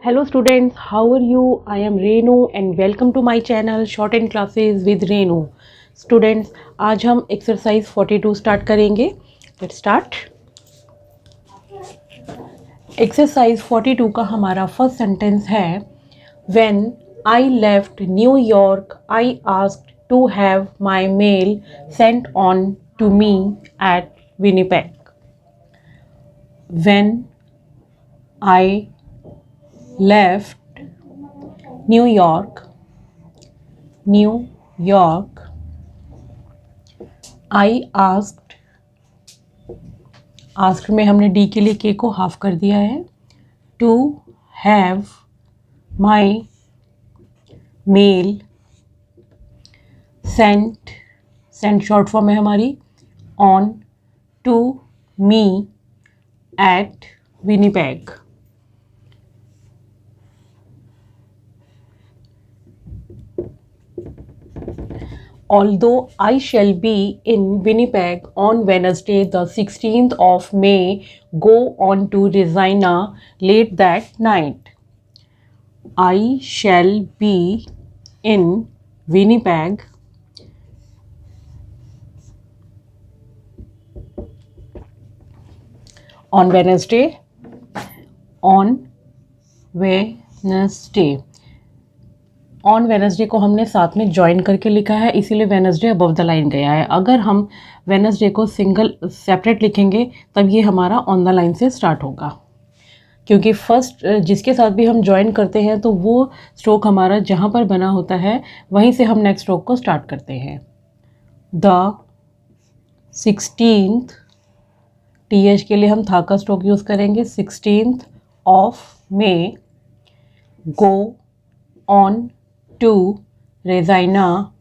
Hello students, how are you? I am Renu and welcome to my channel Short and Classes with Renu. Students, आज हम exercise 42 start करेंगे. Let's start. Exercise 42 का हमारा first sentence है When I left New York, I asked to have my mail sent on to me at Winnipeg. When I left New York, I asked में हमने D के लिए के को हाफ कर दिया है to have my mail sent short form है हमारी on to me at Winnipeg. Although I shall be in Winnipeg on Wednesday the 16th of May, go on to Regina late that night. I shall be in Winnipeg on Wednesday. On Wednesday को हमने साथ में join करके लिखा है, इसीलिए Wednesday above the line गया है. अगर हम वेनसडे को सिंगल सेपरेट लिखेंगे तब ये हमारा ऑन द लाइन से स्टार्ट होगा, क्योंकि फर्स्ट जिसके साथ भी हम ज्वाइन करते हैं तो वो स्ट्रोक हमारा जहाँ पर बना होता है वहीं से हम नेक्स्ट स्ट्रोक को स्टार्ट करते हैं. द 16th TH के लिए हम था का स्ट्रोक यूज़ करेंगे. 16th of May, go on to Regina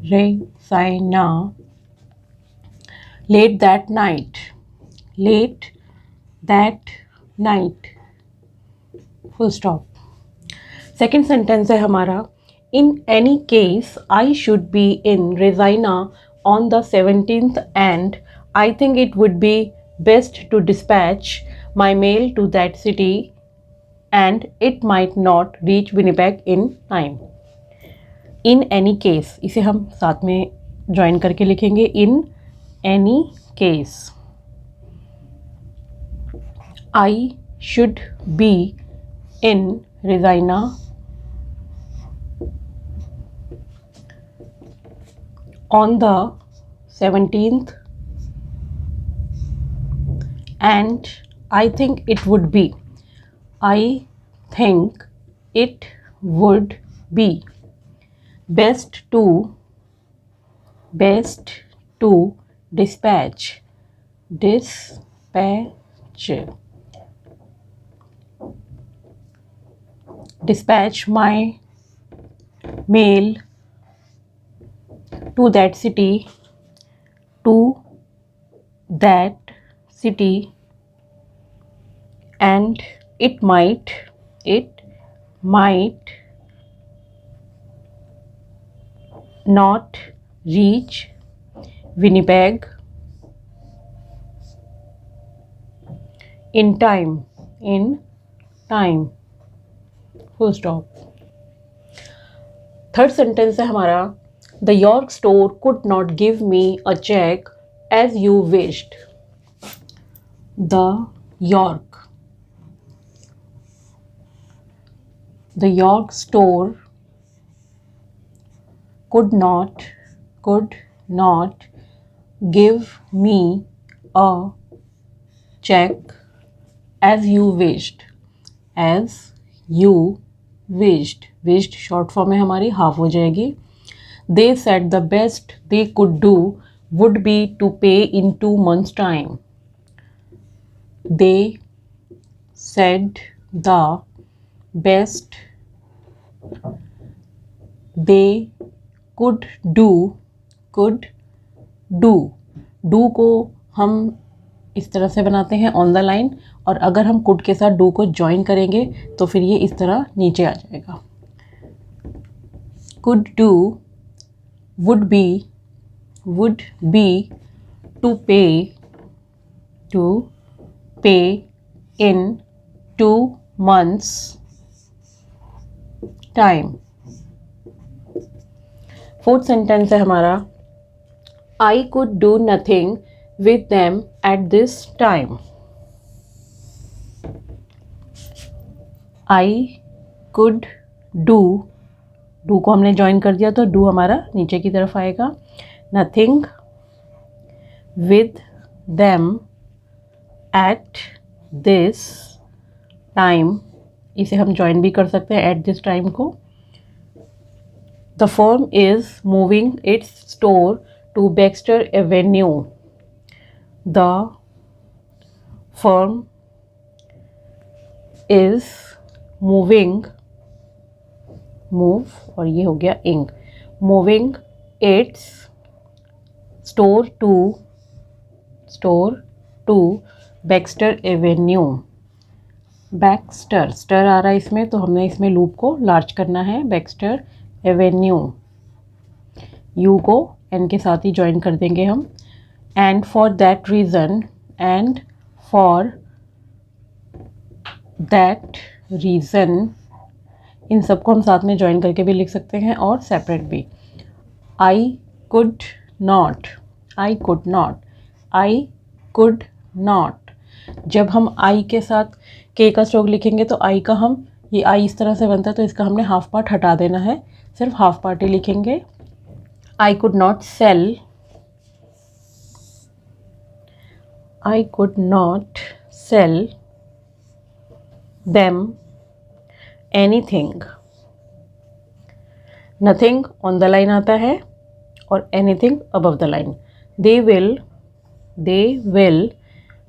late that night. Full stop. Second sentence है हमारा In any case, I should be in Regina on the 17th and I think it would be best to dispatch my mail to that city and it might not reach Winnipeg in time. In any case, इसे हम साथ में join करके लिखेंगे. In any case, I should be in Regina on the 17th and I think it would be best to dispatch my mail to that city and it might not reach Winnipeg in time. Full stop. Third sentence है हमारा The York store could not give me a check as you wished. The York store could not give me a check as you wished. Wished short form है हमारी, half हो जाएगी. They said the best they could do would be to pay in 2 months' time. They said the best they could do को हम इस तरह से बनाते हैं ऑन द लाइन, और अगर हम कुड के साथ डू को ज्वाइन करेंगे तो फिर ये इस तरह नीचे आ जाएगा. could do would be to pay in 2 months time. Fourth sentence है हमारा I could do nothing with them at this time. I could do को हमने ज्वाइन कर दिया तो do हमारा नीचे की तरफ आएगा. Nothing with them at this time, इसे हम ज्वाइन भी कर सकते हैं at this time को. The firm is moving its store to Baxter Avenue. The firm is moving, move और ये हो गया ing, moving its store to Baxter Avenue. Baxter स्टर आ रहा है इसमें तो हमने इसमें लूप को लार्ज करना है. Baxter Avenue, यू को एन के साथ ही ज्वाइन कर देंगे हम. एंड फॉर दैट रीज़न इन सबको हम साथ में ज्वाइन करके भी लिख सकते हैं और सेपरेट भी. I could not. जब हम आई के साथ के का स्ट्रोक लिखेंगे तो आई का हम ये आई इस तरह से बनता है तो इसका हमने हाफ पार्ट हटा देना है, सिर्फ हाफ पार्ट ही लिखेंगे. I could not sell them anything. Nothing on the line आता है और anything above the line. They will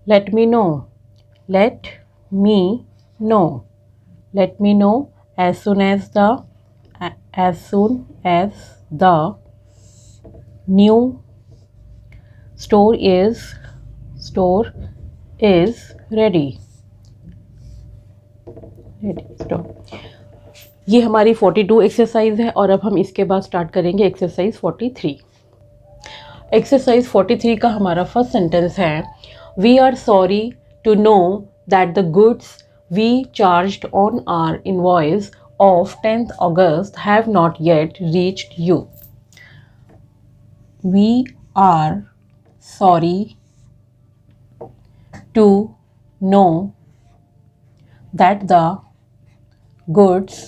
let me know as soon as the new store is ready. ये हमारी 42 एक्सरसाइज है और अब हम इसके बाद स्टार्ट करेंगे एक्सरसाइज 43. एक्सरसाइज 43 का हमारा फर्स्ट सेंटेंस है we are sorry to know that the goods we charged on our invoice of 10th August have not yet reached you. We are sorry to know that the goods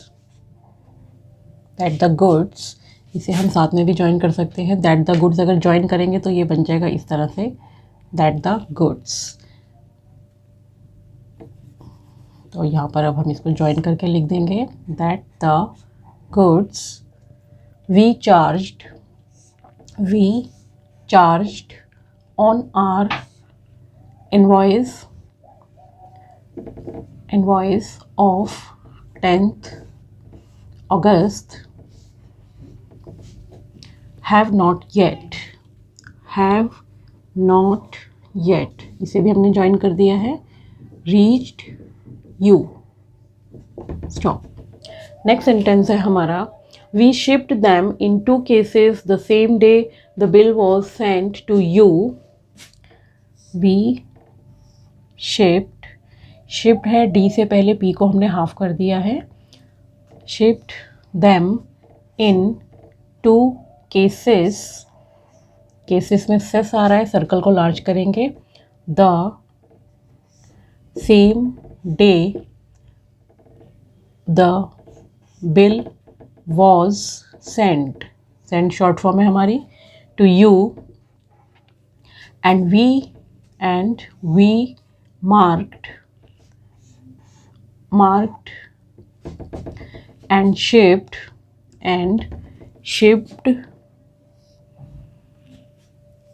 इसे हम साथ में भी join कर सकते हैं. that the goods अगर join करेंगे तो ये बन जाएगा इस तरह से that the goods. तो यहाँ पर अब हम इसको ज्वाइन करके लिख देंगे that the goods we charged on our invoice of 10th August have not yet इसे भी हमने ज्वाइन कर दिया है reached you. Stop. Next sentence है हमारा we shipped them in 2 cases the same day the bill was sent to you. We shipped है D से पहले P को हमने हाफ कर दिया है. shipped them in 2 cases में सेस आ रहा है, सर्कल को लार्ज करेंगे. the same day the bill was sent short form है हमारी to you and we marked and shipped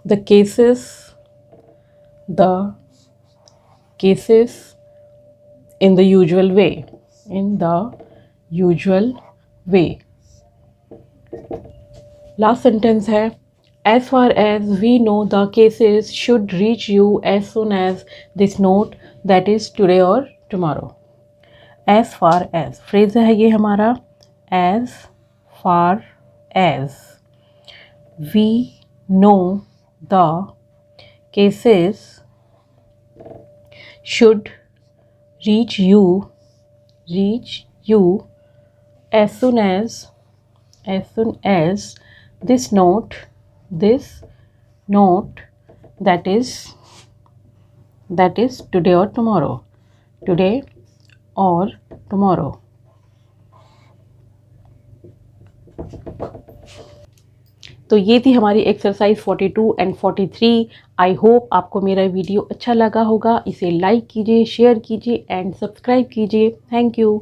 the cases in the usual way. Last sentence है as far as we know the cases should reach you as soon as this note, that is today or tomorrow. as far as phrase है ये हमारा as far as we know the cases should reach you reach you as soon as this note that is today or tomorrow, today or tomorrow. तो ये थी हमारी exercise 42 and 43। I hope आपको मेरा video अच्छा लगा होगा। इसे लाइक कीजिए, शेयर कीजिए एंड सब्सक्राइब कीजिए। Thank you.